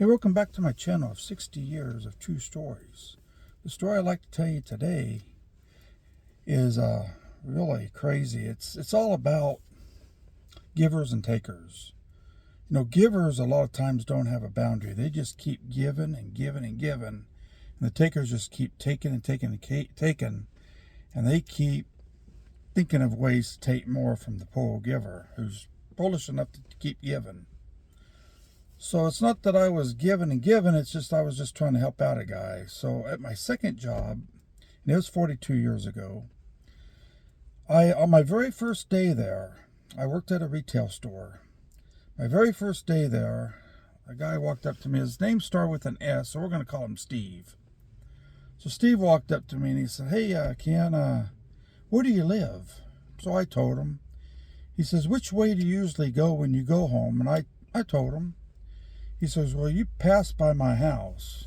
Hey, welcome back to my channel of 60 years of true stories. The story I'd like to tell you today is really crazy. It's all about givers and takers. You know, givers a lot of times don't have a boundary. They just keep giving and giving and giving. And the takers just keep taking and taking and taking. And they keep thinking of ways to take more from the poor giver who's foolish enough to keep giving. So it's not that I was giving and giving, it's just I was just trying to help out a guy. So at my second job, and it was 42 years ago, on my very first day there, I worked at a retail store. My very first day there, a guy walked up to me. His name started with an S, so we're going to call him Steve. So Steve walked up to me and he said, "Hey, Ken, where do you live?" So I told him. He says, "Which way do you usually go when you go home?" And I told him. He says, "Well, you pass by my house."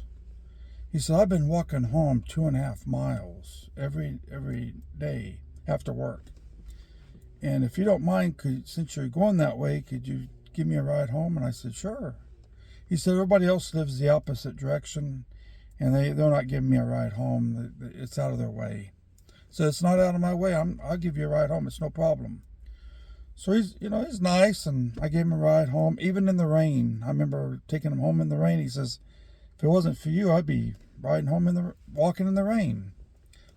He said, "I've been walking home 2.5 miles every day after work. And if you don't mind, since you're going that way, could you give me a ride home?" And I said, "Sure." He said, "Everybody else lives the opposite direction, and they're not giving me a ride home. It's out of their way." So it's not out of my way. I'll give you a ride home. It's no problem. So he's nice, and I gave him a ride home, even in the rain. I remember taking him home in the rain. He says, "If it wasn't for you, I'd be riding home walking in the rain."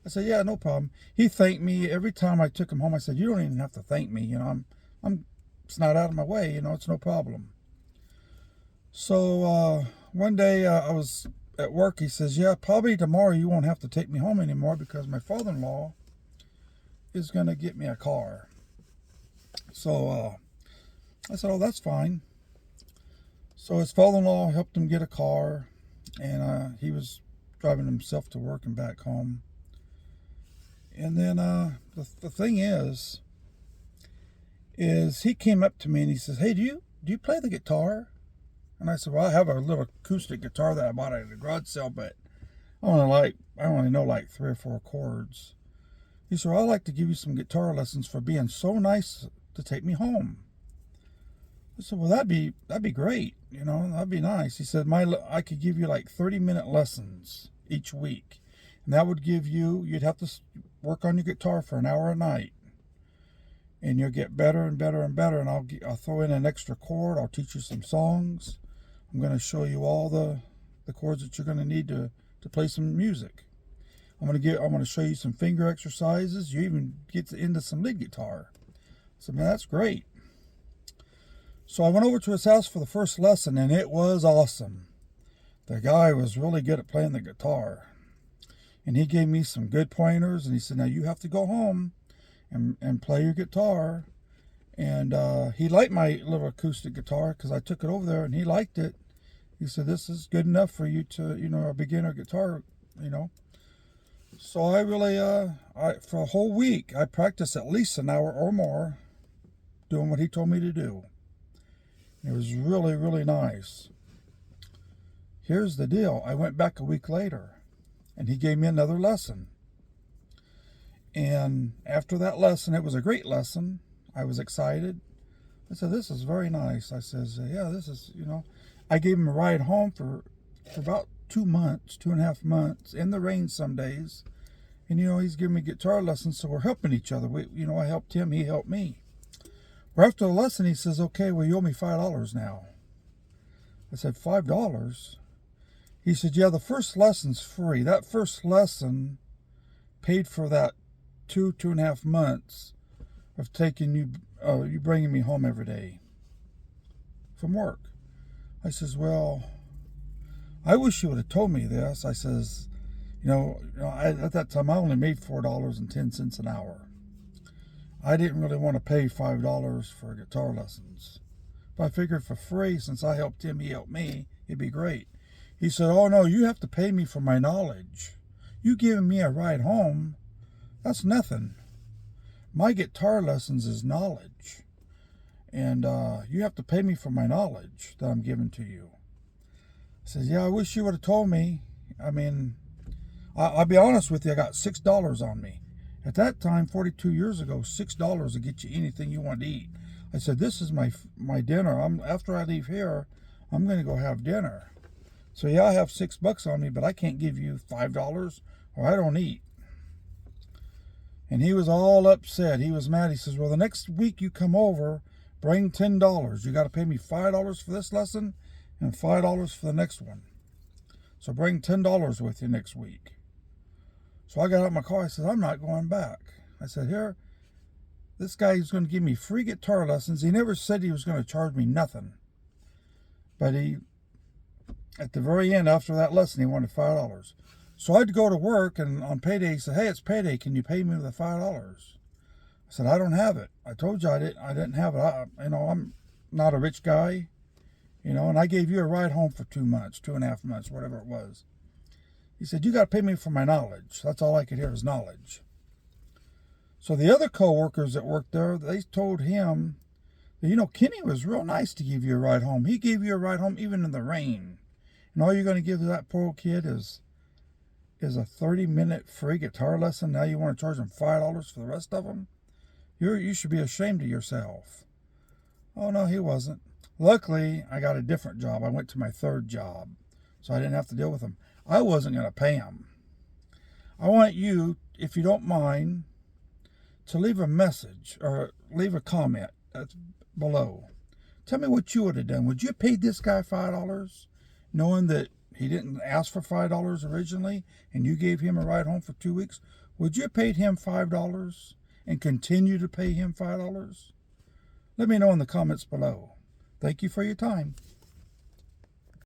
I said, "Yeah, no problem." He thanked me every time I took him home. I said, "You don't even have to thank me. It's not out of my way. It's no problem." So one day I was at work. He says, "Yeah, probably tomorrow you won't have to take me home anymore because my father-in-law is going to get me a car." So I said, "Oh, that's fine." So his father-in-law helped him get a car, and he was driving himself to work and back home. And then the thing is he came up to me and he says, "Hey, do you play the guitar?" And I said, "Well, I have a little acoustic guitar that I bought at a garage sale, but I only know like 3 or 4 chords." He said, "Well, I'd like to give you some guitar lessons for being so nice to take me home." I said, "Well, that'd be great. That'd be nice." He said, "I could give you like 30-minute lessons each week, and that would give you'd have to work on your guitar for an hour a night, and you'll get better and better and better. And I'll throw in an extra chord. I'll teach you some songs. I'm going to show you all the chords that you're going to need to play some music. I'm going to show you some finger exercises. You even get into some lead guitar." I said, "Man, that's great." So I went over to his house for the first lesson, and it was awesome. The guy was really good at playing the guitar. And he gave me some good pointers, and he said, "Now you have to go home and play your guitar." And he liked my little acoustic guitar because I took it over there, and he liked it. He said, "This is good enough for you to, a beginner guitar, So I really, for a whole week, I practiced at least an hour or more doing what he told me to do. It was really, really nice. Here's the deal. I went back a week later, and he gave me another lesson. And after that lesson, it was a great lesson. I was excited. I said, "This is very nice." I says, "Yeah, this is, I gave him a ride home for about 2 months, 2.5 months, in the rain some days. And, he's giving me guitar lessons, so we're helping each other. I helped him, he helped me. Well, after the lesson, he says, "Okay, well, you owe me $5 now." I said, "$5? He said, "Yeah, the first lesson's free. That first lesson paid for that 2.5 months of taking you bringing me home every day from work." I says, "Well, I wish you would have told me this." I says, at that time I only made $4.10 an hour. I didn't really want to pay $5 for guitar lessons, but I figured for free, since I helped him, he helped me, it'd be great. He said, "Oh no, you have to pay me for my knowledge. You giving me a ride home, that's nothing. My guitar lessons is knowledge, and you have to pay me for my knowledge that I'm giving to you." I says, "Yeah, I wish you would have told me. I mean, I'll be honest with you, I got $6 on me. At that time, 42 years ago, $6 would get you anything you want to eat." I said, "This is my dinner. After I leave here, I'm going to go have dinner." So yeah, I have $6 on me, but I can't give you $5 or I don't eat. And he was all upset. He was mad. He says, well, the next week you come over, bring $10. You got to pay me $5 for this lesson and $5 for the next one. So bring $10 with you next week. So I got out of my car. I said, I'm not going back. I said, here, this guy is going to give me free guitar lessons. He never said he was going to charge me nothing. But at the very end, after that lesson, he wanted $5. So I had to go to work, and on payday, he said, hey, it's payday. Can you pay me with the $5? I said, I don't have it. I told you I didn't have it. I'm not a rich guy, and I gave you a ride home for 2 months, 2.5 months, whatever it was. He said, you got to pay me for my knowledge. That's all I could hear was knowledge. So the other co-workers that worked there, they told him, Kenny was real nice to give you a ride home. He gave you a ride home even in the rain. And all you're going to give to that poor kid is a 30-minute free guitar lesson. Now you want to charge him $5 for the rest of them? You should be ashamed of yourself. Oh, no, he wasn't. Luckily, I got a different job. I went to my third job, so I didn't have to deal with him. I wasn't going to pay him. I want you, if you don't mind, to leave a message or leave a comment below. Tell me what you would have done. Would you have paid this guy $5, knowing that he didn't ask for $5 originally, and you gave him a ride home for 2 weeks? Would you have paid him $5 and continue to pay him $5? Let me know in the comments below. Thank you for your time.